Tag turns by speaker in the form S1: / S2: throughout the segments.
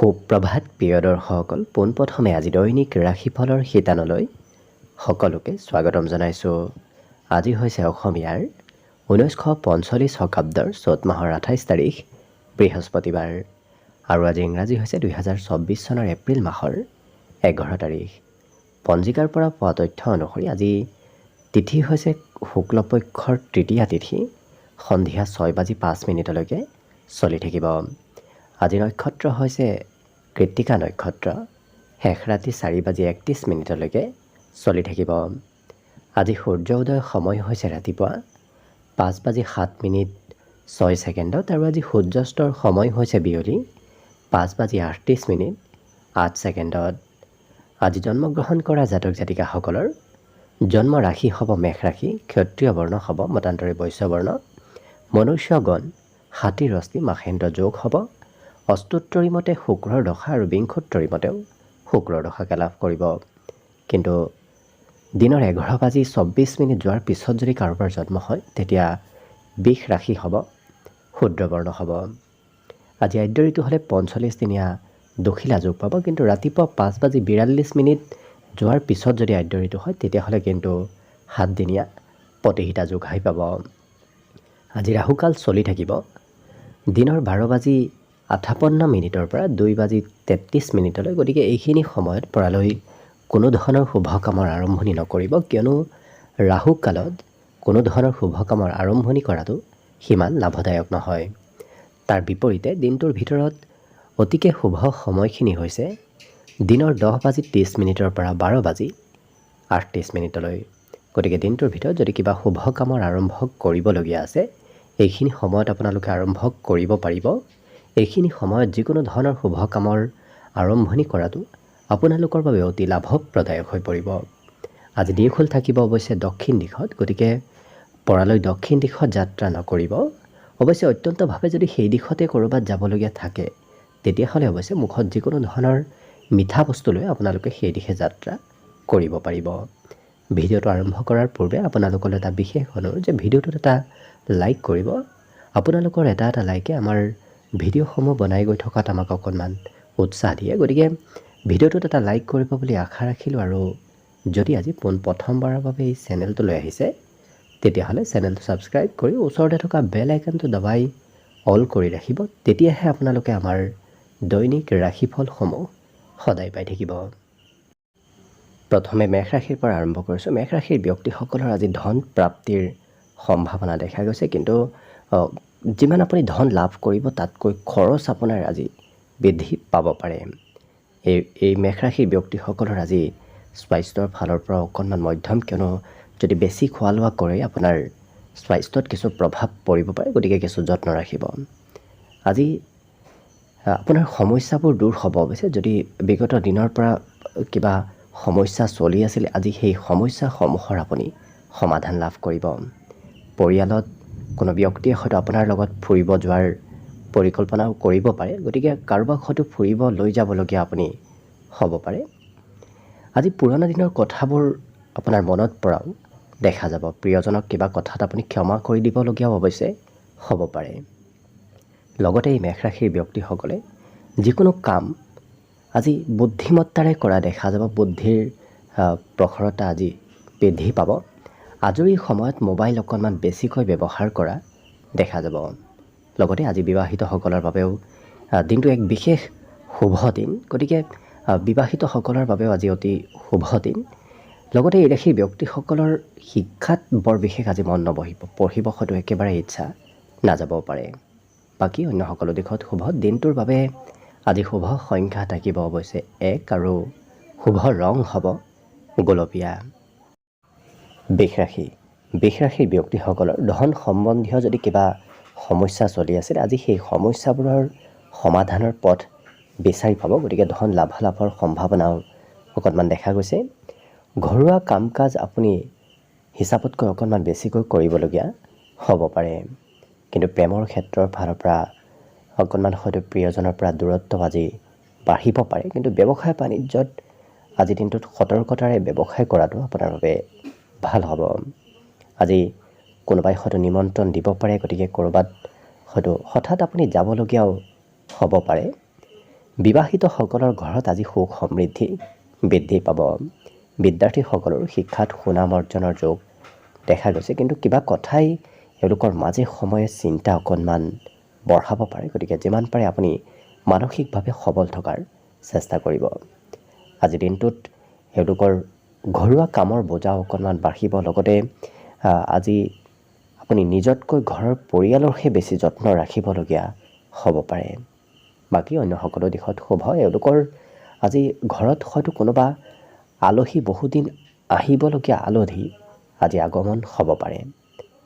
S1: সুপ্ৰভাত প্ৰিয় দৰ্শকসকল, পোনপ্ৰথমে আজি দৈনিক ৰাশিফলৰ শিতানলৈ সকলোকে স্বাগতম জনাইছোঁ। আজি হৈছে অসমীয়াৰ 1945 শকাব্দৰ চ'ত মাহৰ 28 তাৰিখ বৃহস্পতিবাৰ আৰু আজি ইংৰাজী হৈছে 2024 চনৰ এপ্ৰিল মাহৰ 11 তাৰিখ। পঞ্জিকাৰ পৰা পোৱা তথ্য অনুসৰি আজি তিথি হৈছে শুক্লপক্ষৰ তৃতীয়া তিথি, সন্ধিয়া 6:05 চলি থাকিব। আজি নক্ষত্ৰ হৈছে কৃত্তিকা নক্ষত্ৰ, শেষ ৰাতি 4:31 চলি থাকিব। আজি সূৰ্য উদয়ৰ সময় হৈছে ৰাতিপুৱা 5:07 আৰু আজি সূৰ্যাস্তৰ সময় হৈছে বিয়লি 5:38 আজি জন্মগ্ৰহণ কৰা জাতক জাতিকাসকলৰ জন্ম ৰাশি হ'ব মেষ ৰাশি, ক্ষত্ৰিয় বৰ্ণ হ'ব মতান্তৰে বৈশ্য বৰ্ণ, মনুষ্য গণ হাতীৰ অস্থি মাহেন্দ্ৰ যোগ হ'ব, অষ্টোত্তৰী মতে শুক্ৰৰ দশা আৰু বিংশোত্তৰী মতেও শুক্ৰৰ দশাকে লাভ কৰিব। কিন্তু দিনৰ 11:24 যোৱাৰ পিছত যদি কাৰোবাৰ জন্ম হয় তেতিয়া বৃষ ৰাশি হ'ব, শূদ্ৰবৰ্ণ হ'ব। আজি আদ্য ঋতু হ'লে 45 দিনীয়া দখিলা যোগ পাব, কিন্তু ৰাতিপুৱা 5:42 যোৱাৰ পিছত যদি আদ্য ঋতু হয় তেতিয়াহ'লে কিন্তু 7 দিনীয়া প্ৰতিহিতা যোগ আহি পাব। আজি ৰাহুকাল চলি থাকিব দিনৰ 12:58 পৰা 2:33। গতিকে এইখিনি সময়ত পৰালৈ কোনো ধৰণৰ শুভ কামৰ আৰম্ভণি নকৰিব, কিয়নো ৰাহু কালত কোনো ধৰণৰ শুভ কামৰ আৰম্ভণি কৰাটো সিমান লাভদায়ক নহয়। তাৰ বিপৰীতে দিনটোৰ ভিতৰত অতিকে শুভ সময়খিনি হৈছে দিনৰ 10:30 পৰা 12:38। গতিকে দিনটোৰ ভিতৰত যদি কিবা শুভ কামৰ আৰম্ভ কৰিবলগীয়া আছে এইখিনি সময়ত আপোনালোকে আৰম্ভ কৰিব পাৰিব। এইখিনি সময়ত যিকোনো ধৰণৰ শুভ কামৰ আৰম্ভণি কৰাটো আপোনালোকৰ বাবে অতি লাভপ্ৰদায়ক হৈ পৰিব। আজি দিশূল থাকিব অৱশ্যে দক্ষিণ দিশত, গতিকে পৰালৈ দক্ষিণ দিশত যাত্ৰা নকৰিব। অৱশ্যে অত্যন্তভাৱে যদি সেই দিশতে ক'ৰবাত যাবলগীয়া থাকে তেতিয়াহ'লে অৱশ্যে মুখত যিকোনো ধৰণৰ মিঠা বস্তু লৈ আপোনালোকে সেই দিশে যাত্ৰা কৰিব পাৰিব। ভিডিঅ'টো আৰম্ভ কৰাৰ পূৰ্বে আপোনালোকলৈ এটা বিশেষ অনুৰোধ যে ভিডিঅ'টোত এটা লাইক কৰিব। আপোনালোকৰ এটা লাইকে আমাৰ ভিডিঅ'সমূহ বনাই গৈ থকাত আমাক অকণমান উৎসাহ দিয়ে। গতিকে ভিডিঅ'টোত এটা লাইক কৰিব বুলি আশা ৰাখিলোঁ, আৰু যদি আজি প্ৰথমবাৰৰ বাবে এই চেনেলটোলৈ আহিছে তেতিয়াহ'লে চেনেলটো ছাবস্ক্ৰাইব কৰি ওচৰতে থকা বেল আইকনটো দবাই অল কৰি ৰাখিব, তেতিয়াহে আপোনালোকে আমাৰ দৈনিক ৰাশিফলসমূহ সদায় পাই থাকিব। প্ৰথমে মেষ ৰাশিৰ পৰা আৰম্ভ কৰিছোঁ। মেষ ৰাশিৰ ব্যক্তিসকলৰ আজি ধন প্ৰাপ্তিৰ সম্ভাৱনা দেখা গৈছে, কিন্তু যিমান আপুনি ধন লাভ কৰিব তাতকৈ খৰচ আপোনাৰ আজি বৃদ্ধি পাব পাৰে। এই মেষ ৰাশিৰ ব্যক্তিসকলৰ আজি স্বাস্থ্যৰ ফালৰ পৰা অকণমান মধ্যম, কিয়নো যদি বেছি খোৱা লোৱা কৰে আপোনাৰ স্বাস্থ্যত কিছু প্ৰভাৱ পৰিব পাৰে, গতিকে কিছু যত্ন ৰাখিব। আজি আপোনাৰ সমস্যাবোৰ দূৰ হ'ব। অৱশ্যে যদি বিগত দিনৰ পৰা কিবা সমস্যা চলি আছিল আজি সেই সমস্যাসমূহৰ আপুনি সমাধান লাভ কৰিব। পৰিয়ালত কোনো ব্যক্তিয়ে হয়তো আপোনাৰ লগত ফুৰিব যোৱাৰ পৰিকল্পনাও কৰিব পাৰে, গতিকে কাৰোবাক হয়তো ফুৰিব লৈ যাবলগীয়া আপুনি হ'ব পাৰে। আজি পুৰণা দিনৰ কথাবোৰ আপোনাৰ মনত পৰাও দেখা যাব। প্ৰিয়জনক কিবা কথাত আপুনি ক্ষমা কৰি দিবলগীয়াও অৱশ্যে হ'ব পাৰে। লগতে এই মেষ ৰাশিৰ ব্যক্তিসকলে যিকোনো কাম আজি বুদ্ধিমত্তাৰে কৰা দেখা যাব। বুদ্ধিৰ প্ৰখৰতা আজি বৃদ্ধি পাব। আজৰি সময়ত মোবাইল অকণমান বেছিকৈ ব্যৱহাৰ কৰা দেখা যাব। লগতে আজি বিবাহিতসকলৰ বাবেও দিনটো এক বিশেষ শুভ দিন, গতিকে বিবাহিতসকলৰ বাবেও আজি অতি শুভ দিন। লগতে এই ৰাশিৰ ব্যক্তিসকলৰ শিক্ষাত বৰ বিশেষ আজি মন নবহিব, পঢ়িব হয়তো একেবাৰে ইচ্ছা নাযাবও পাৰে। বাকী অন্য সকলো দিশত শুভ। দিনটোৰ বাবে আজি শুভ সংখ্যা থাকিব অৱশ্যে 1 আৰু শুভ ৰং হ'ব গোলপীয়া। বৃষ ৰাশিৰ ব্যক্তিসকলৰ ধন সম্বন্ধীয় যদি কিবা সমস্যা চলি আছিল আজি সেই সমস্যাবোৰৰ সমাধানৰ পথ বিচাৰি পাব, গতিকে ধন লাভালাভৰ সম্ভাৱনাও অকণমান দেখা গৈছে। ঘৰুৱা কাম কাজ আপুনি হিচাপতকৈ অকণমান বেছিকৈ কৰিবলগীয়া হ'ব পাৰে, কিন্তু প্ৰেমৰ ক্ষেত্ৰৰ ফালৰ পৰা অকণমান হয়তো প্ৰিয়জনৰ পৰা দূৰত্ব আজি বাঢ়িব পাৰে। কিন্তু ব্যৱসায় বাণিজ্যত আজি দিনটোত সতৰ্কতাৰে ব্যৱসায় কৰাটো আপোনাৰ বাবে ভাল হ'ব। আজি কোনোবাই হয়তো নিমন্ত্ৰণ দিব পাৰে, গতিকে ক'ৰবাত হয়তো হঠাৎ আপুনি যাবলগীয়াও হ'ব পাৰে। বিবাহিতসকলৰ ঘৰত আজি সুখ সমৃদ্ধি বৃদ্ধি পাব। বিদ্যাৰ্থীসকলৰ শিক্ষাত সুনাম অৰ্জনৰ যোগ দেখা গৈছে, কিন্তু কিবা কথাই এওঁলোকৰ মাজে সময়ে চিন্তা অকণমান বঢ়াব পাৰে। গতিকে যিমান পাৰে আপুনি মানসিকভাৱে সবল থকাৰ চেষ্টা কৰিব। আজি দিনটোত এওঁলোকৰ ঘৰুৱা কামৰ বোজা অকণমান বাঢ়িব। লগতে আজি আপুনি নিজতকৈ ঘৰৰ পৰিয়ালৰহে বেছি যত্ন ৰাখিবলগীয়া হ'ব পাৰে। বাকী অন্য সকলো দিশত শুভ। এওঁলোকৰ আজি ঘৰত হয়তো কোনোবা আলহী, বহুদিন আহিবলগীয়া আলহী আজি আগমন হ'ব পাৰে।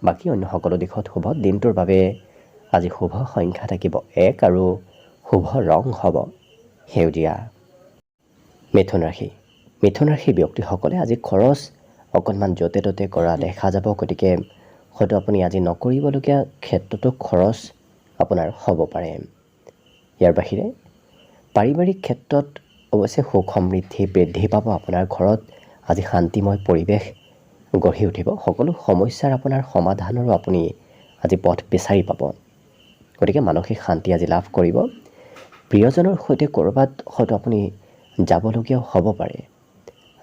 S1: বাকী অন্য সকলো দিশত শুভ। দিনটোৰ বাবে আজি শুভ সংখ্যা থাকিব 1 আৰু শুভ ৰং হ'ব সেউজীয়া। মিথুন ৰাশি। মিথুন ৰাশিৰ ব্যক্তিসকলে আজি খৰচ অকণমান য'তে ত'তে কৰা দেখা যাব। গতিকে হয়তো আপুনি আজি নকৰিবলগীয়া ক্ষেত্ৰতো খৰচ আপোনাৰ হ'ব পাৰে। ইয়াৰ বাহিৰে পাৰিবাৰিক ক্ষেত্ৰত অৱশ্যে সুখ সমৃদ্ধি বৃদ্ধি পাব। আপোনাৰ ঘৰত আজি শান্তিময় পৰিৱেশ গঢ়ি উঠিব। সকলো সমস্যাৰ আপোনাৰ সমাধানৰো আপুনি আজি পথ বিচাৰি পাব। গতিকে মানসিক শান্তি আজি লাভ কৰিব। প্ৰিয়জনৰ সৈতে ক'ৰবাত হয়তো আপুনি যাবলগীয়াও হ'ব পাৰে।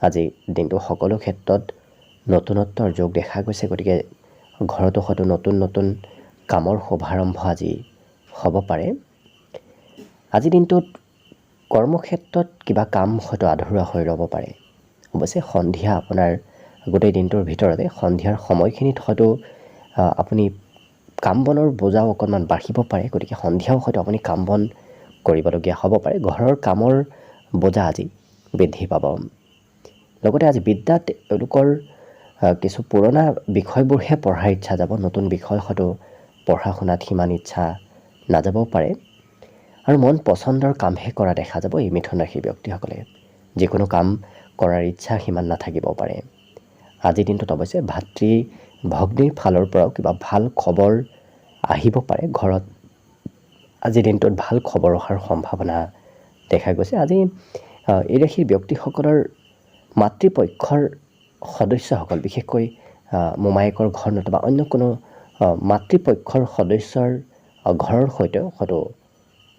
S1: আজি দিনটো সকলো ক্ষেত্ৰত নতুনত্বৰ যোগ দেখা গৈছে। গতিকে ঘৰতো হয়তো নতুন নতুন কামৰ শুভাৰম্ভ আজি হ'ব পাৰে। আজি দিনটোত কৰ্মক্ষেত্ৰত কিবা কাম হয়তো আধৰুৱা হৈ ৰ'ব পাৰে। অৱশ্যে সন্ধিয়া আপোনাৰ গোটেই দিনটোৰ ভিতৰতে সন্ধিয়াৰ সময়খিনিত হয়তো আপুনি কাম বনৰ বোজাও অকণমান বাঢ়িব পাৰে। গতিকে সন্ধিয়াও হয়তো আপুনি কাম বন কৰিবলগীয়া হ'ব পাৰে। ঘৰৰ কামৰ বোজা আজি বৃদ্ধি পাব। লগতে আজি বিদ্যাত এওঁলোকৰ কিছু পুৰণা বিষয়বোৰহে পঢ়াৰ ইচ্ছা যাব। নতুন বিষয় হয়তো পঢ়া শুনাত সিমান ইচ্ছা নাযাবও পাৰে আৰু মন পচন্দৰ কামহে কৰা দেখা যাব এই মিথুন ৰাশিৰ ব্যক্তিসকলে। যিকোনো কাম কৰাৰ ইচ্ছা সিমান নাথাকিব পাৰে। আজিৰ দিনটোত অৱশ্যে ভাতৃ ভগ্নীৰ ফালৰ পৰাও কিবা ভাল খবৰ আহিব পাৰে। ঘৰত আজিৰ দিনটোত ভাল খবৰ অহাৰ সম্ভাৱনা দেখা গৈছে। আজি এই ৰাশিৰ ব্যক্তিসকলৰ মাতৃপক্ষৰ সদস্যসকল, বিশেষকৈ মোমায়েকৰ ঘৰ নতুবা অন্য কোনো মাতৃপক্ষৰ সদস্যৰ ঘৰৰ সৈতেও হয়তো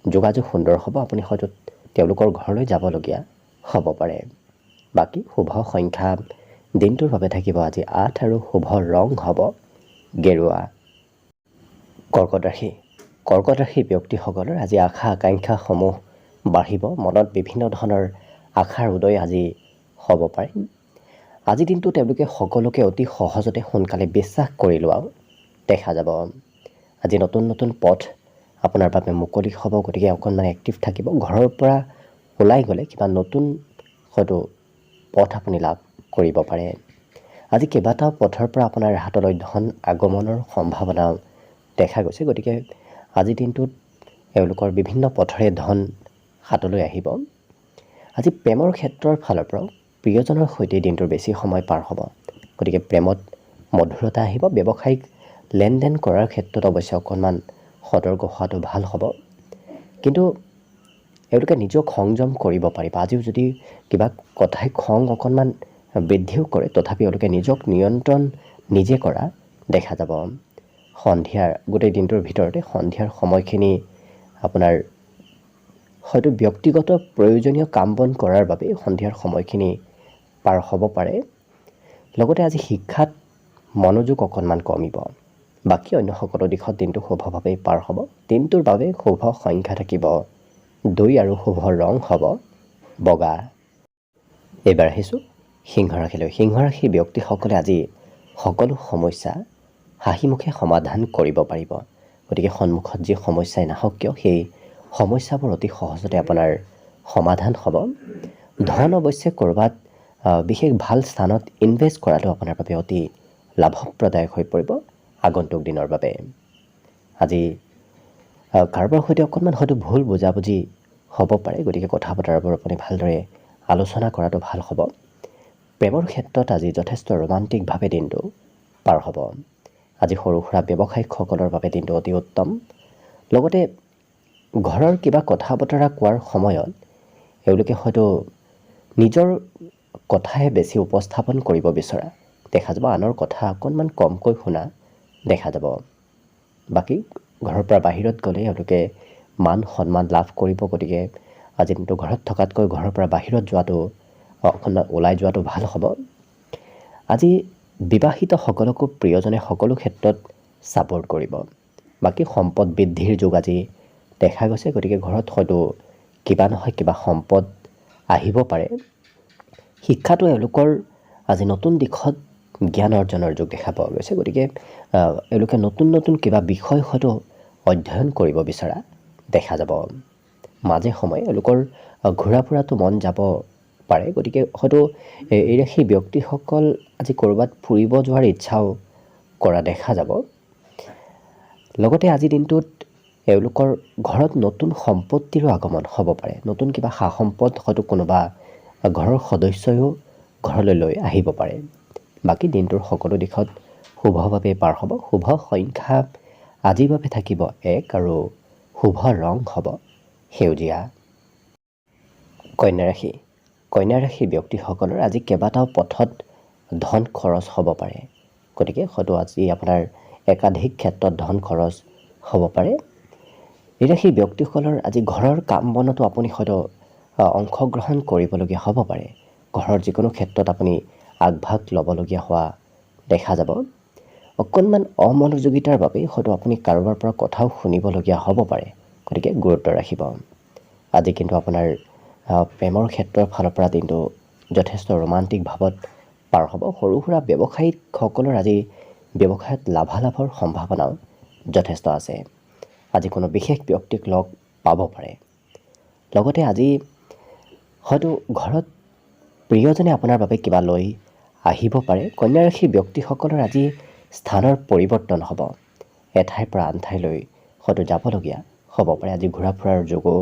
S1: যোগাযোগ সুন্দৰ হ'ব। আপুনি হয়তো তেওঁলোকৰ ঘৰলৈ যাবলগীয়া হ'ব পাৰে। বাকী শুভ সংখ্যা দিনটোৰ বাবে থাকিব আজি 8 আৰু শুভ ৰং হ'ব গেৰুৱা। কৰ্কট ৰাশি। কৰ্কট ৰাশিৰ ব্যক্তিসকলৰ আজি আশা আকাংক্ষাসমূহ বাঢ়িব। মনত বিভিন্ন ধৰণৰ আশাৰ উদয় আজি হ'ব পাৰে। আজিৰ দিনটো তেওঁলোকে সকলোকে অতি সহজতে সোনকালে বিশ্বাস কৰি লোৱাও দেখা যাব। আজি নতুন নতুন পথ আপোনাৰ বাবে মুকলি হ'ব। গতিকে অকণমান এক্টিভ থাকিব। ঘৰৰ পৰা ওলাই গ'লে কিবা নতুন হয়তো পথ আপুনি লাভ কৰিব পাৰে। আজি কেইবাটাও পথৰ পৰা আপোনাৰ হাতলৈ ধন আগমনৰ সম্ভাৱনা দেখা গৈছে। গতিকে আজিৰ দিনটোত এওঁলোকৰ বিভিন্ন পথৰে ধন হাতলৈ আহিব। আজি প্ৰেমৰ ক্ষেত্ৰৰ ফালৰ পৰাও প্ৰিয়জনৰ সৈতে দিনটোৰ বেছি সময় পাৰ হ'ব। গতিকে প্ৰেমত মধুৰতা আহিব। ব্যৱসায়িক লেনদেন কৰাৰ ক্ষেত্ৰত অৱশ্যে অকণমান সতৰ্ক হোৱাটো ভাল হ'ব। কিন্তু এওঁলোকে নিজক সংযম কৰিব পাৰিব। আজিও যদি কিবা কথাই খং অকণমান বৃদ্ধিও কৰে, তথাপি এওঁলোকে নিজক নিয়ন্ত্ৰণ নিজে কৰা দেখা যাব। সন্ধিয়াৰ গোটেই দিনটোৰ ভিতৰতে সন্ধিয়াৰ সময়খিনি আপোনাৰ হয়তো ব্যক্তিগত প্ৰয়োজনীয় কাম বন কৰাৰ বাবে সন্ধিয়াৰ সময়খিনি পাৰ হ'ব পাৰে। লগতে আজি শিক্ষাত মনোযোগ অকণমান কমিব। বাকী অন্য সকলো দিশত দিনটো শুভভাৱেই পাৰ হ'ব। দিনটোৰ বাবে শুভ সংখ্যা থাকিব 2 আৰু শুভ ৰং হ'ব বগা। এইবাৰ আহিছোঁ সিংহ ৰাশিলৈ। সিংহ ৰাশিৰ ব্যক্তিসকলে আজি সকলো সমস্যা হাঁহিমুখে সমাধান কৰিব পাৰিব। গতিকে সন্মুখত যি সমস্যাই নাহক কিয় সেই সমস্যাবোৰ অতি সহজতে আপোনাৰ সমাধান হ'ব। ধন অৱশ্যে ক'ৰবাত বিশেষ ভাল স্থানত ইনভেষ্ট কৰাটো আপোনাৰ বাবে অতি লাভপ্ৰদায়ক হৈ পৰিব আগন্তুক দিনৰ বাবে। আজি কাৰোবাৰ সৈতে অকণমান হয়তো ভুল বুজাবুজি হ'ব পাৰে। গতিকে কথা বতৰাবোৰ আপুনি ভালদৰে আলোচনা কৰাটো ভাল হ'ব। প্ৰেমৰ ক্ষেত্ৰত আজি যথেষ্ট ৰোমান্টিকভাৱে দিনটো পাৰ হ'ব। আজি সৰু সুৰা ব্যৱসায়িকসকলৰ বাবে দিনটো অতি উত্তম। লগতে ঘৰৰ কিবা কথা বতৰা কোৱাৰ সময়ত এওঁলোকে হয়তো নিজৰ কথাহে বেছি উপস্থাপন কৰিব বিচৰা দেখা যাব। আনৰ কথা অকণমান কমকৈ শুনা দেখা যাব। বাকী ঘৰৰ পৰা বাহিৰত গ'লে এওঁলোকে মান সন্মান লাভ কৰিব। গতিকে আজি দিনটো ঘৰত থকাতকৈ ঘৰৰ পৰা বাহিৰত যোৱাটো অকণমান ওলাই যোৱাটো ভাল হ'ব। আজি বিবাহিতসকলকো প্ৰিয়জনে সকলো ক্ষেত্ৰত ছাপোৰ্ট কৰিব। বাকী সম্পদ বৃদ্ধিৰ যোগ আজি দেখা গৈছে, গতিকে ঘৰত হয়তো কিবা নহয় কিবা সম্পদ আহিব পাৰে। শিক্ষাটো এওঁলোকৰ আজি নতুন দিশত জ্ঞান অৰ্জনৰ যোগ দেখা পোৱা গৈছে, গতিকে এওঁলোকে নতুন নতুন কিবা বিষয় হয়তো অধ্যয়ন কৰিব বিচৰা দেখা যাব। মাজে সময়ে এওঁলোকৰ ঘূৰা ফুৰাটো মন যাব পাৰে, গতিকে হয়তো এই ৰাশি ব্যক্তিসকল আজি ক'ৰবাত ফুৰিব যোৱাৰ ইচ্ছাও কৰা দেখা যাব। লগতে আজিৰ দিনটোত এওঁলোকৰ ঘৰত নতুন সম্পত্তিৰো আগমন হ'ব পাৰে। নতুন কিবা সা সম্পদ হয়তো কোনোবা ঘৰৰ সদস্যইও ঘৰলৈ লৈ আহিব পাৰে। বাকী দিনটোৰ সকলো দিশত শুভভাৱে পাৰ হ'ব। শুভ সংখ্যা আজিৰ বাবে থাকিব 1 আৰু শুভ ৰং হ'ব সেউজীয়া। কন্যা ৰাশি। কন্যা ৰাশিৰ ব্যক্তিসকলৰ আজি কেইবাটাও পথত ধন খৰচ হ'ব পাৰে, গতিকে হয়তো আজি আপোনাৰ একাধিক ক্ষেত্ৰত ধন খৰচ হ'ব পাৰে। এই ৰাশিৰ ব্যক্তিসকলৰ আজি ঘৰৰ কাম বনতো আপুনি হয়তো অংশগ্ৰহণ কৰিবলগীয়া হ'ব পাৰে। ঘৰৰ যিকোনো ক্ষেত্ৰত আপুনি আগভাগ ল'বলগীয়া হোৱা দেখা যাব। অকণমান অমনোযোগিতাৰ বাবেই হয়তো আপুনি কাৰোবাৰ পৰা কথাও শুনিবলগীয়া হ'ব পাৰে, গতিকে গুৰুত্ব ৰাখিব। আজি কিন্তু আপোনাৰ প্ৰেমৰ ক্ষেত্ৰৰ ফালৰ পৰা দিনটো যথেষ্ট ৰোমান্টিক ভাৱত পাৰ হ'ব। সৰু সুৰা ব্যৱসায়িকসকলৰ আজি ব্যৱসায়ত লাভালাভৰ সম্ভাৱনাও যথেষ্ট আছে। আজি কোনো বিশেষ ব্যক্তিক লগ পাব পাৰে। লগতে আজি হয়তো ঘৰত প্ৰিয়জনে আপোনাৰ বাবে কিবা লৈ আহিব পাৰে। কন্যা ৰাশিৰ ব্যক্তিসকলৰ আজি স্থানৰ পৰিৱৰ্তন হ'ব। এঠাইৰ পৰা আন ঠাইলৈ হয়তো যাবলগীয়া হ'ব পাৰে। আজি ঘূৰা ফুৰাৰ যোগো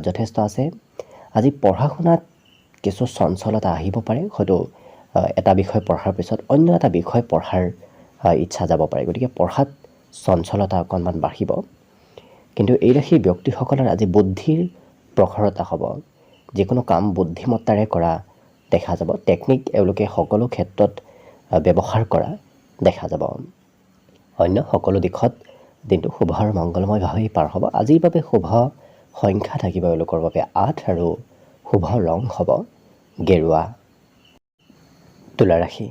S1: যথেষ্ট আছে। আজি পঢ়া শুনাত কিছু চঞ্চলতা আহিব পাৰে। হয়তো এটা বিষয় পঢ়াৰ পিছত অন্য এটা বিষয় পঢ়াৰ ইচ্ছা যাব পাৰে, গতিকে পঢ়াত চঞ্চলতা অকণমান বাঢ়িব। কিন্তু এই ৰাশিৰ ব্যক্তিসকলৰ আজি বুদ্ধিৰ প্ৰখৰতা হ'ব। যিকোনো কাম বুদ্ধিমত্তাৰে কৰা দেখা যাব। টেকনিক এওঁলোকে সকলো ক্ষেত্ৰত ব্যৱহাৰ কৰা দেখা যাব। অন্য সকলো দিশত দিনটো শুভ আৰু মংগলময়ভাৱেই পাৰ হ'ব। আজিৰ বাবে শুভ সংখ্যা থাকিব এওঁলোকৰ বাবে 8 আৰু শুভ ৰং হ'ব গেৰুৱা। তুলা ৰাশি।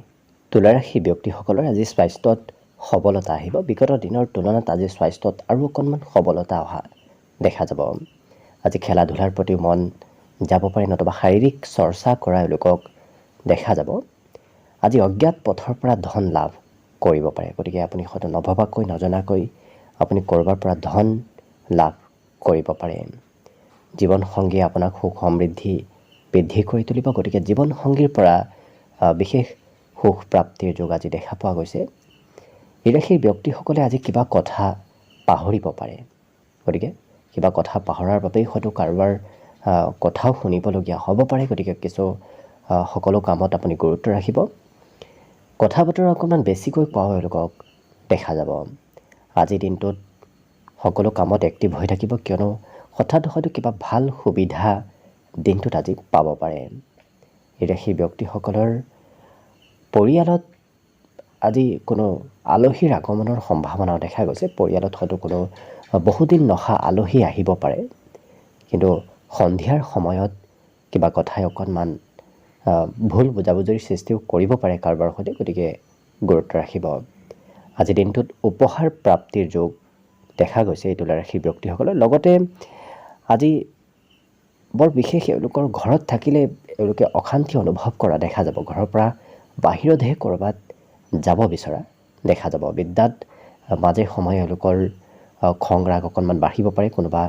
S1: তুলা ৰাশিৰ ব্যক্তিসকলৰ আজি স্বাস্থ্যত সবলতা আহিব। বিগত দিনৰ তুলনাত আজি স্বাস্থ্যত আৰু অকণমান সবলতা অহা দেখা যাব। আজি খেলা ধূলাৰ প্ৰতি মন যাব পাৰে, নতুবা শাৰীৰিক চৰ্চা কৰা এওঁলোকক দেখা যাব। আজি অজ্ঞাত পথৰ পৰা ধন লাভ কৰিব পাৰে, গতিকে আপুনি হয়তো নভবাকৈ নজনাকৈ আপুনি ক'ৰবাৰ পৰা ধন লাভ কৰিব পাৰে। জীৱনসংগীয়ে আপোনাক সুখ সমৃদ্ধি বৃদ্ধি কৰি তুলিব, গতিকে জীৱনসংগীৰ পৰা বিশেষ সুখ প্ৰাপ্তিৰ যোগ আজি দেখা পোৱা গৈছে। এই ৰাশিৰ ব্যক্তিসকলে আজি কিবা কথা পাহৰিব পাৰে, গতিকে কিবা কথা পাহৰাৰ বাবেই হয়তো কাৰোবাৰ কথাও শুনিবলগীয়া হ'ব পাৰে, গতিকে কিছু সকলো কামত আপুনি গুৰুত্ব ৰাখিব। কথা বতৰা অকণমান বেছিকৈ কোৱাও এওঁলোকক দেখা যাব। আজিৰ দিনটোত সকলো কামত এক্টিভ হৈ থাকিব, কিয়নো হঠাৎ হয়তো কিবা ভাল সুবিধা দিনটোত আজি পাব পাৰে। এই ৰাশিৰ ব্যক্তিসকলৰ পৰিয়ালত আজি কোনো আলহীৰ আগমনৰ সম্ভাৱনাও দেখা গৈছে। পৰিয়ালত হয়তো কোনো বহুদিন নহা আলহী আহিব পাৰে, কিন্তু সন্ধিয়াৰ সময়ত কিবা কথাই অকণমান ভুল বুজাবুজিৰ সৃষ্টিও কৰিব পাৰে কাৰোবাৰ সৈতে, গতিকে গুৰুত্ব ৰাখিব। আজিৰ দিনটোত উপহাৰ প্ৰাপ্তিৰ যোগ দেখা গৈছে এই তুলা ৰাশিৰ ব্যক্তিসকলৰ। লগতে আজি বৰ বিশেষ এওঁলোকৰ ঘৰত থাকিলে এওঁলোকে অশান্তি অনুভৱ কৰা দেখা যাব। ঘৰৰ পৰা বাহিৰতহে ক'ৰবাত যাব বিচৰা দেখা যাব। বিদ্যাত মাজে সময়ে এওঁলোকৰ খং ৰাগ অকণমান বাঢ়িব পাৰে। কোনোবা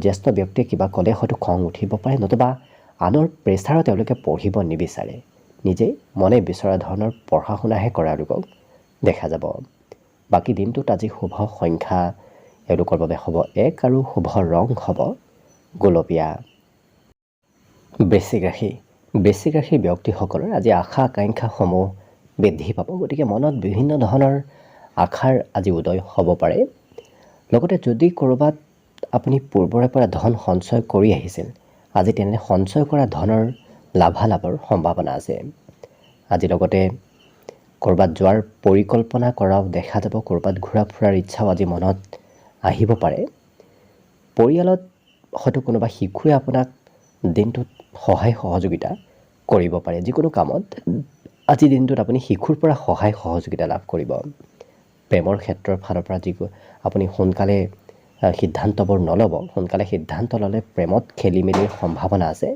S1: জ্যেষ্ঠ ব্যক্তিয়ে কিবা ক'লে হয়তো খং উঠিব পাৰে, নতুবা আনৰ প্ৰেছাৰত তেওঁলোকে পঢ়িব নিবিচাৰে। নিজে মনে বিচৰা ধৰণৰ পঢ়া শুনাহে কৰা এওঁলোকক দেখা যাব। বাকী দিনটোত আজি শুভ সংখ্যা এওঁলোকৰ বাবে হ'ব 1 আৰু শুভ ৰং হ'ব গোলপীয়া। বৃশ্চিক ৰাশি। বৃশ্চিক ৰাশিৰ ব্যক্তিসকলৰ আজি আশা আকাংক্ষাসমূহ বৃদ্ধি পাব, গতিকে মনত বিভিন্ন ধৰণৰ আশাৰ আজি উদয় হ'ব পাৰে। লগতে যদি ক'ৰবাত আপুনি পূৰ্বৰে পৰা ধন সঞ্চয় কৰি আহিছিল, আজি তেনে সঞ্চয় কৰা ধনৰ লাভালাভৰ সম্ভাৱনা আছে। আজি লগতে ক'ৰবাত যোৱাৰ পৰিকল্পনা কৰাও দেখা যাব। ক'ৰবাত ঘূৰা ফুৰাৰ ইচ্ছাও আজি মনত আহিব পাৰে। পৰিয়ালত হয়তো কোনোবা শিশুৱে আপোনাক দিনটোত সহায় সহযোগিতা কৰিব পাৰে। যিকোনো কামত আজিৰ দিনটোত আপুনি শিশুৰ পৰা সহায় সহযোগিতা লাভ কৰিব। প্ৰেমৰ ক্ষেত্ৰৰ ফালৰ পৰা আপুনি সোনকালে সিদ্ধান্তবোৰ নল'ব। সোনকালে সিদ্ধান্ত ল'লে প্ৰেমত খেলি মেলিৰ সম্ভাৱনা আছে।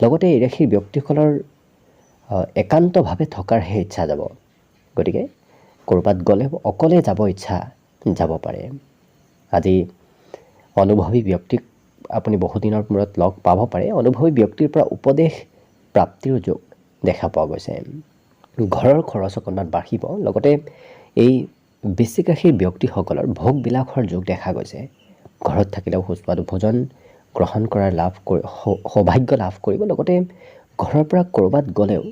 S1: লগতে এই ৰাশিৰ ব্যক্তিসকলৰ একান্তভাৱে থকাৰহে ইচ্ছা যাব। গতিকে ক'ৰবাত গ'লে অকলে যাব ইচ্ছা যাব পাৰে। আজি অনুভৱী ব্যক্তিক আপুনি বহুদিনৰ মূৰত লগ পাব পাৰে। অনুভৱী ব্যক্তিৰ পৰা উপদেশ প্ৰাপ্তিৰ যোগ দেখা পোৱা গৈছে। ঘৰৰ খৰচ অকণমান বাঢ়িব। লগতে এই বৃশ্চিক ৰাশিৰ ব্যক্তিসকলৰ ভোগ বিলাসৰ যোগ দেখা গৈছে। ঘৰত থাকিলেও সুস্বাদু ভোজন গ্ৰহণ কৰাৰ সৌভাগ্য লাভ কৰিব। লগতে ঘৰৰ পৰা ক'ৰবাত গ'লেও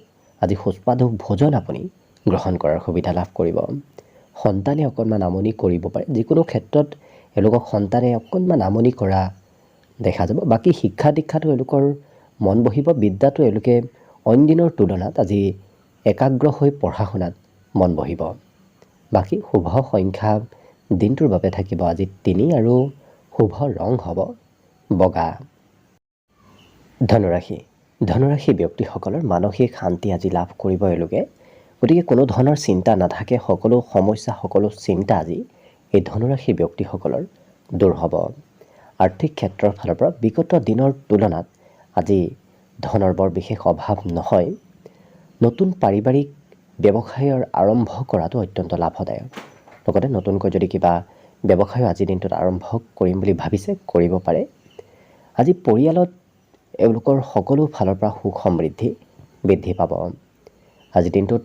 S1: আজি সুস্বাদু ভোজন আপুনি গ্ৰহণ কৰাৰ সুবিধা লাভ কৰিব। সন্তানে অকণমান আমনি কৰিব পাৰে। যিকোনো ক্ষেত্ৰত এওঁলোকক সন্তানে অকণমান আমনি কৰা দেখা যাব। বাকী শিক্ষা দীক্ষাটো এওঁলোকৰ মন বহিব। বিদ্যাটো এওঁলোকে অইন দিনৰ তুলনাত আজি একাগ্ৰ হৈ পঢ়া শুনাত মন বহিব। বাকী শুভ সংখ্যা দিনটোৰ বাবে থাকিব আজি 3 আৰু শুভ ৰং হ'ব বগা। ধনুৰাশি ব্যক্তিসকলৰ মানসিক শান্তি আজি লাভ কৰিব এওঁলোকে। গতিকে কোনো ধৰণৰ চিন্তা নাথাকে। সকলো সমস্যা সকলো চিন্তা আজি এই ধনুৰাশি ব্যক্তিসকলৰ দূৰ হ'ব। আৰ্থিক ক্ষেত্ৰৰ ফালৰ পৰা বিগত দিনৰ তুলনাত আজি ধনৰ বৰ বিশেষ অভাৱ নহয়। নতুন পাৰিবাৰিক ব্যৱসায়ৰ আৰম্ভ কৰাটো অত্যন্ত লাভদায়ক। লগতে নতুনকৈ যদি কিবা ব্যৱসায় আজিৰ দিনটোত আৰম্ভ কৰিম বুলি ভাবিছে কৰিব পাৰে। আজি পৰিয়ালত এওঁলোকৰ সকলো ফালৰ পৰা সুখ সমৃদ্ধি বৃদ্ধি পাব। আজিৰ দিনটোত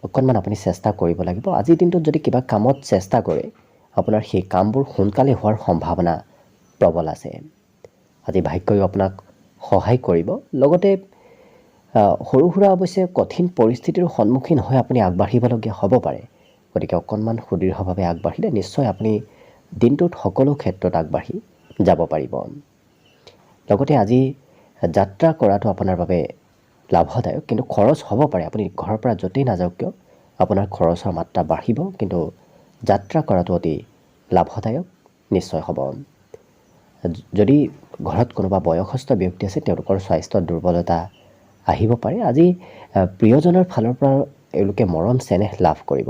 S1: অকণমান আপুনি চেষ্টা কৰিব লাগিব। আজিৰ দিনটোত যদি কিবা কামত চেষ্টা কৰে আপোনাৰ সেই কামবোৰ সোনকালে হোৱাৰ সম্ভাৱনা প্ৰবল আছে। আজি ভাগ্যই আপোনাক সহায় কৰিব। লগতে সৰু সুৰা অৱশ্যে কঠিন পৰিস্থিতিৰ সন্মুখীন হৈ আপুনি আগবাঢ়িবলগীয়া হ'ব পাৰে। গতিকে অকণমান সুদৃঢ়ভাৱে আগবাঢ়িলে নিশ্চয় আপুনি দিনটোত সকলো ক্ষেত্ৰত আগবাঢ়ি যাব পাৰিব। লগতে আজি যাত্ৰা কৰাটো আপোনাৰ বাবে লাভদায়ক, কিন্তু খৰচ হ'ব পাৰে। আপুনি ঘৰৰ পৰা য'তেই নাযাওক কিয় আপোনাৰ খৰচৰ মাত্ৰা বাঢ়িব, কিন্তু যাত্ৰা কৰাটো অতি লাভদায়ক নিশ্চয় হ'ব। যদি ঘৰত কোনোবা বয়সস্থ ব্যক্তি আছে তেওঁলোকৰ স্বাস্থ্যত দুৰ্বলতা আহিব পাৰে। আজি প্ৰিয়জনৰ ফালৰ পৰা এওঁলোকে মৰম চেনেহ লাভ কৰিব।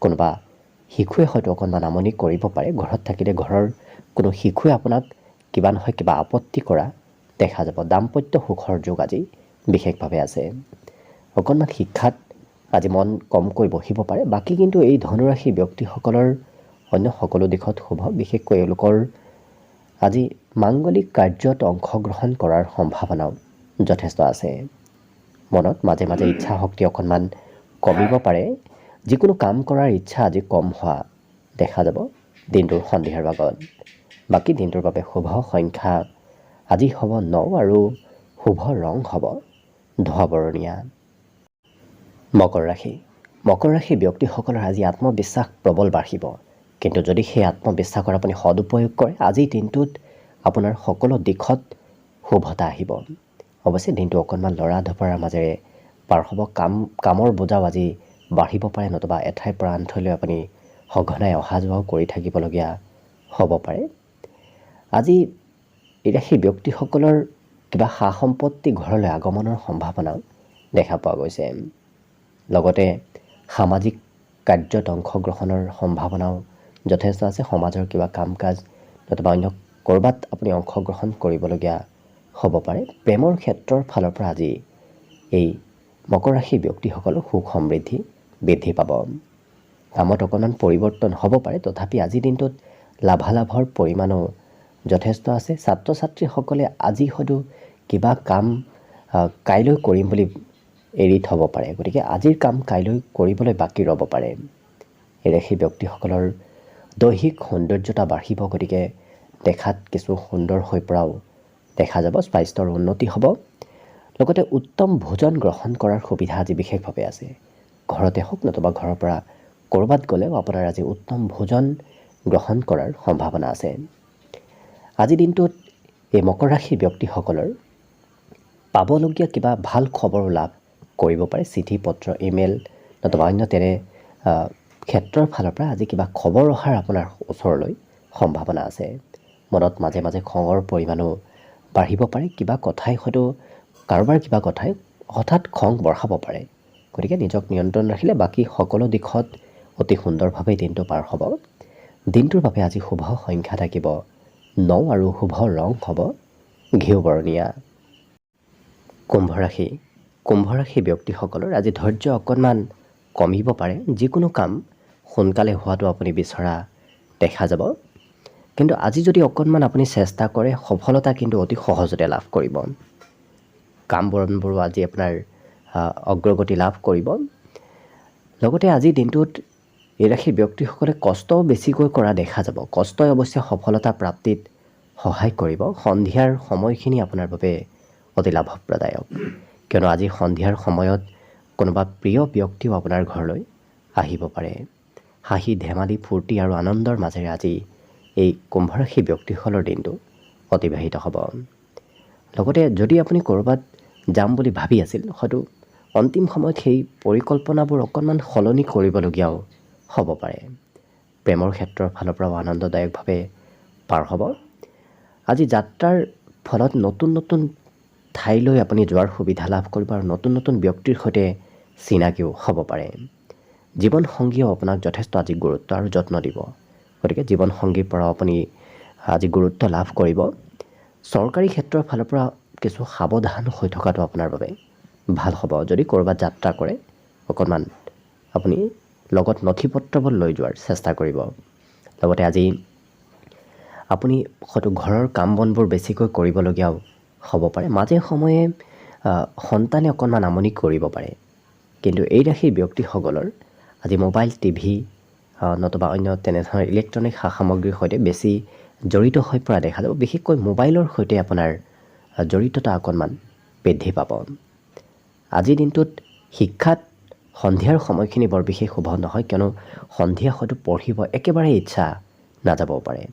S1: কোনোবা শিশুৱে হয়তো অকণমান আমনি কৰিব পাৰে। ঘৰত থাকিলে ঘৰৰ কোনো শিশুৱে আপোনাক কিবা নহয় কিবা আপত্তি কৰা দেখা যাব। দাম্পত্য সুখৰ যোগ আজি বিশেষভাৱে আছে। অকণমান শিক্ষাত আজি মন কমকৈ বহিব পাৰে। বাকী কিন্তু এই ধনুৰাশি ব্যক্তিসকলৰ অন্য সকলো দিশত শুভ। বিশেষকৈ এওঁলোকৰ আজি মাংগলিক কাৰ্যত অংশগ্ৰহণ কৰাৰ সম্ভাৱনাও যথেষ্ট আছে। মনত মাজে মাজে ইচ্ছা শক্তি অকণমান কমিব পাৰে। যিকোনো কাম কৰাৰ ইচ্ছা আজি কম হোৱা দেখা যাব দিনটোৰ সন্ধিয়াৰ ভাগত। বাকী দিনটোৰ বাবে শুভ সংখ্যা আজি হ'ব 9 আৰু শুভ ৰং হ'ব ধোঁৱা বৰণীয়া। মকৰ ৰাশি ব্যক্তিসকলৰ আজি আত্মবিশ্বাস প্ৰবল বাঢ়িব। কিন্তু যদি সেই আত্মবিশ্বাসৰ আপুনি সদুপয়োগ কৰে আজিৰ দিনটোত আপোনাৰ সকলো দিশত শুভতা আহিব। অৱশ্যে দিনটো অকণমান লৰা ধপৰাৰ মাজেৰে পাৰ হ'ব। কামৰ বোজাও আজি বাঢ়িব পাৰে, নতুবা এঠাইৰ পৰা আন ঠাইলৈ আপুনি সঘনাই অহা যোৱাও কৰি থাকিবলগীয়া হ'ব পাৰে। আজি এই ৰাশি ব্যক্তিসকলৰ কিবা সা সম্পত্তি ঘৰলৈ আগমনৰ সম্ভাৱনাও দেখা পোৱা গৈছে। লগতে সামাজিক কাৰ্যত অংশগ্ৰহণৰ সম্ভাৱনাও যথেষ্ট আছে। সমাজৰ কিবা কাম কাজ নতুবা অন্য ক'ৰবাত আপুনি অংশগ্ৰহণ কৰিবলগীয়া হ'ব পাৰে। প্ৰেমৰ ক্ষেত্ৰৰ ফালৰ পৰা আজি এই মকৰ ৰাশি ব্যক্তিসকলৰ সুখ সমৃদ্ধি বৃদ্ধি পাব। কামত অকণমান পৰিৱৰ্তন হ'ব পাৰে, তথাপি আজিৰ দিনটোত লাভালাভৰ পৰিমাণো যথেষ্ট আছে। ছাত্ৰ ছাত্ৰীসকলে আজি হয়তো কিবা কাম কাইলৈ কৰিম বুলি এৰি থ'ব পাৰে। গতিকে আজিৰ কাম কাইলৈ কৰিবলৈ বাকী ৰ'ব পাৰে। এই ৰাশি ব্যক্তিসকলৰ দৈহিক সৌন্দৰ্যতা বাঢ়িব। গতিকে দেখাত কিছু সুন্দৰ হৈ পৰাও দেখা যাব। স্বাস্থ্যৰ উন্নতি হ'ব। লগতে উত্তম ভোজন গ্ৰহণ কৰাৰ সুবিধা আজি বিশেষভাৱে আছে। ঘৰতে হওক নতুবা ঘৰৰ পৰা ক'ৰবাত গ'লেও আপোনাৰ আজি উত্তম ভোজন গ্ৰহণ কৰাৰ সম্ভাৱনা আছে। আজিৰ দিনটোত এই মকৰ ৰাশিৰ ব্যক্তিসকলৰ পাবলগীয়া কিবা ভাল খবৰ লাভ কৰিব পাৰে। চিঠি পত্ৰ ইমেইল নতুবা অন্য তেনে ক্ষেত্ৰৰ ফালৰ পৰা আজি কিবা খবৰ অহাৰ আপোনাৰ ওচৰলৈ সম্ভাৱনা আছে। মনত মাজে মাজে খঙৰ পৰিমাণো বাঢ়িব পাৰে, কিবা কথাই হয়তো কাৰোবাৰ কিবা কথাই হঠাৎ খং বঢ়াব পাৰে। গতিকে নিজক নিয়ন্ত্ৰণ ৰাখিলে বাকী সকলো দিশত অতি সুন্দৰভাৱে দিনটো পাৰ হ'ব। দিনটোৰ বাবে আজি শুভ সংখ্যা থাকিব 9 আৰু শুভ ৰং হ'ব ঘিউ বৰণীয়া। কুম্ভ ৰাশি ব্যক্তিসকলৰ আজি ধৈৰ্য অকণমান কমিব পাৰে। যিকোনো কাম সোনকালে হোৱাটো আপুনি বিচৰা দেখা যাব। কিন্তু আজি যদি অকণমান আপুনি চেষ্টা কৰে সফলতা কিন্তু অতি সহজতে লাভ কৰিব। কাম বনবোৰো আজি আপোনাৰ অগ্ৰগতি লাভ কৰিব। লগতে আজিৰ দিনটোত এই ৰাশিৰ ব্যক্তিসকলে কষ্টও বেছিকৈ কৰা দেখা যাব। কষ্টই অৱশ্যে সফলতা প্ৰাপ্তিত সহায় কৰিব। সন্ধিয়াৰ সময়খিনি আপোনাৰ বাবে অতি লাভপ্ৰদায়ক, কিয়নো আজি সন্ধিয়াৰ সময়ত কোনোবা প্ৰিয় ব্যক্তিও আপোনাৰ ঘৰলৈ আহিব পাৰে। হাঁহি ধেমালি ফূৰ্তি আৰু আনন্দৰ মাজেৰে আজি এই কুম্ভ ৰাশি ব্যক্তিসকলৰ দিনটো অতিবাহিত হ'ব। লগতে যদি আপুনি ক'ৰবাত যাম বুলি ভাবি আছিল, হয়তো অন্তিম সময়ত সেই পৰিকল্পনাবোৰ অকণমান সলনি কৰিবলগীয়াও হ'ব পাৰে। প্ৰেমৰ ক্ষেত্ৰৰ ফালৰ পৰাও আনন্দদায়কভাৱে পাৰ হ'ব। আজি যাত্ৰাৰ ফলত নতুন নতুন ঠাইলৈ আপুনি যোৱাৰ সুবিধা লাভ কৰিব আৰু নতুন নতুন ব্যক্তিৰ সৈতে চিনাকিও হ'ব পাৰে। জীৱনসংগীয়েও আপোনাক যথেষ্ট আজি গুৰুত্ব আৰু যত্ন দিব। গতিকে জীৱনসংগীৰ পৰা আপুনি আজি গুৰুত্ব লাভ কৰিব। চৰকাৰী ক্ষেত্ৰৰ ফালৰ পৰা কিছু সাৱধান হৈ থকাটো আপোনাৰ বাবে ভাল হ'ব। যদি ক'ৰবাত যাত্ৰা কৰে অকণমান আপুনি লগত নথি পত্ৰবোৰ লৈ যোৱাৰ চেষ্টা কৰিব। লগতে আজি আপুনি হয়তো ঘৰৰ কাম বনবোৰ বেছিকৈ কৰিবলগীয়াও হ'ব পাৰে। মাজে সময়ে সন্তানে অকণমান আমনি কৰিব পাৰে। কিন্তু এই ৰাশিৰ ব্যক্তিসকলৰ আজি মোবাইল টিভি নতুবা অন্য তেনেধৰণৰ ইলেক্ট্ৰনিক সা সামগ্ৰীৰ সৈতে বেছি জড়িত হৈ পৰা দেখা যাব। বিশেষকৈ মোবাইলৰ সৈতে আপোনাৰ জড়িততা অকণমান বৃদ্ধি পাব। আজিৰ দিনটোত শিক্ষাত সন্ধিয়াৰ সময়খিনি বৰ বিশেষ শুভ নহয়, কিয়নো সন্ধিয়া হয়তো পঢ়িব একেবাৰে ইচ্ছা নাযাবও পাৰে।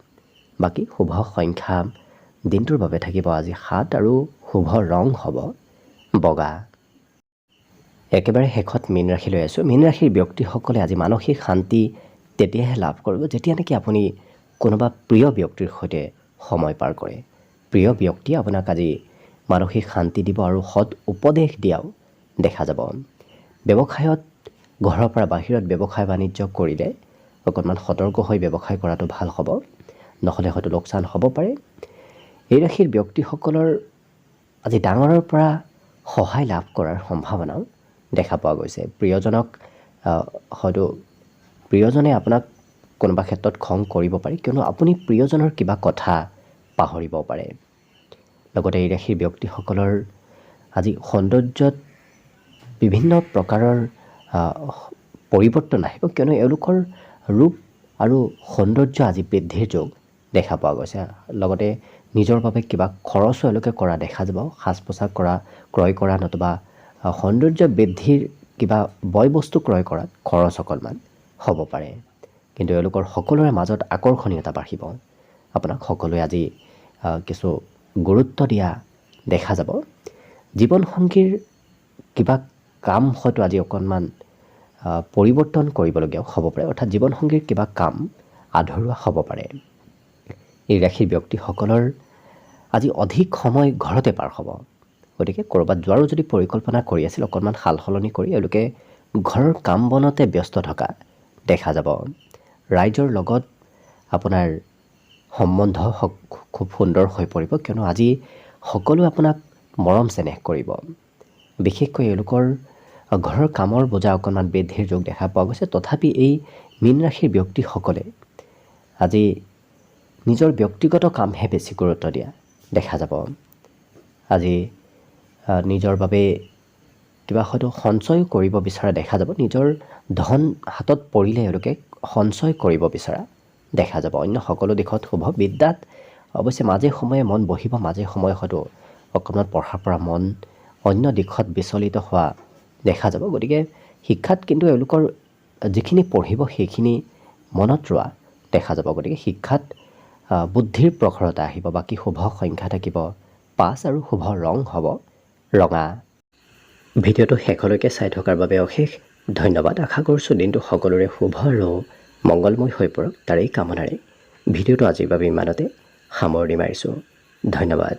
S1: বাকী শুভ সংখ্যা দিনটোৰ বাবে থাকিব আজি 7 আৰু শুভ ৰং হ'ব বগা। একেবাৰে শেষত মীন ৰাশিলৈ আছোঁ। মীন ৰাশিৰ ব্যক্তিসকলে আজি মানসিক শান্তি তেতিয়াহে লাভ কৰিব যেতিয়া নেকি আপুনি কোনোবা প্ৰিয় ব্যক্তিৰ সৈতে সময় পাৰ কৰে। প্ৰিয় ব্যক্তিয়ে আপোনাক আজি মানসিক শান্তি দিব আৰু সৎ উপদেশ দিয়াও দেখা যাব। ব্যৱসায়ত ঘৰৰ পৰা বাহিৰত ব্যৱসায় বাণিজ্য কৰিলে অকণমান সতৰ্ক হৈ ব্যৱসায় কৰাটো ভাল হ'ব, নহ'লে হয়তো লোকচান হ'ব পাৰে। এই ৰাশিৰ ব্যক্তিসকলৰ আজি ডাঙৰৰ পৰা সহায় লাভ কৰাৰ সম্ভাৱনাও দেখা পোৱা গৈছে। প্ৰিয়জনে আপোনাক কোনোবা ক্ষেত্ৰত খং কৰিব পাৰে, কিয়নো আপুনি প্ৰিয়জনৰ কিবা কথা পাহৰিব পাৰে। লগতে এই ৰাশিৰ ব্যক্তিসকলৰ আজি সৌন্দৰ্যত বিভিন্ন প্ৰকাৰৰ পৰিৱৰ্তন আহিব, কিয়নো এওঁলোকৰ ৰূপ আৰু সৌন্দৰ্য আজি বৃদ্ধিৰ যোগ দেখা পোৱা গৈছে। লগতে নিজৰ বাবে কিবা খৰচো এওঁলোকে কৰা দেখা যাব। সাজ পোছাক ক্ৰয় কৰা নতুবা সৌন্দৰ্য বৃদ্ধিৰ কিবা বয় বস্তু ক্ৰয় কৰাত খৰচ অকণমান হ'ব পাৰে। কিন্তু এওঁলোকৰ সকলোৰে মাজত আকৰ্ষণীয়তা বাঢ়িব। আপোনাক সকলোৱে আজি কিছু গুৰুত্ব দিয়া দেখা যাব। জীৱনসংগীৰ কিবা কাম হয়তো আজি অকণমান পৰিৱৰ্তন কৰিবলগীয়াও হ'ব পাৰে, অৰ্থাৎ জীৱনসংগীৰ কিবা কাম আধৰুৱা হ'ব পাৰে। এই ৰাশিৰ ব্যক্তিসকলৰ আজি অধিক সময় ঘৰতে পাৰ হ'ব। গতিকে ক'ৰবাত যোৱাৰো যদি পৰিকল্পনা কৰি আছিল অকণমান সাল সলনি কৰি এওঁলোকে ঘৰৰ কাম বনতে ব্যস্ত থকা দেখা যাব। ৰাইজৰ লগত আপোনাৰ সম্বন্ধ খুব সুন্দৰ হৈ পৰিব, কিয়নো আজি সকলোৱে আপোনাক মৰম চেনেহ কৰিব। বিশেষকৈ এওঁলোকৰ ঘৰৰ কামৰ বোজা অকণমান বৃদ্ধিৰ যোগ দেখা পোৱা গৈছে। তথাপি এই মীন ৰাশিৰ ব্যক্তিসকলে আজি নিজৰ ব্যক্তিগত কামহে বেছি গুৰুত্ব দিয়া দেখা যাব। আজি নিজৰ বাবে কিবা হয়তো সঞ্চয় কৰিব বিচৰা দেখা যাব। নিজৰ ধন হাতত পৰিলে এওঁলোকে সঞ্চয় কৰিব বিচৰা দেখা যাব। অন্য সকলো দিশত শুভ। বিদ্যাত অৱশ্যে মাজে সময়ে মন বহিব, মাজে সময়ে হয়তো অকণমান পঢ়াৰ পৰা মন অন্য দিশত বিচলিত হোৱা দেখা যাব। গতিকে শিক্ষাত কিন্তু এওঁলোকৰ যিখিনি পঢ়িব সেইখিনি মনত ৰোৱা দেখা যাব। গতিকে শিক্ষাত বুদ্ধিৰ প্ৰখৰতা আহিব। বাকী শুভ সংখ্যা থাকিব 5 আৰু শুভ ৰং হ'ব ৰঙা। ভিডিঅ'টো শেষলৈকে চাই থকাৰ বাবে অশেষ ধন্যবাদ। আশা কৰিছোঁ দিনটো সকলোৰে শুভ আৰু মংগলময় হৈ পৰক, তাৰেই কামনাৰে ভিডিঅ'টো আজিৰ বাবে ইমানতে সামৰণি মাৰিছোঁ। ধন্যবাদ।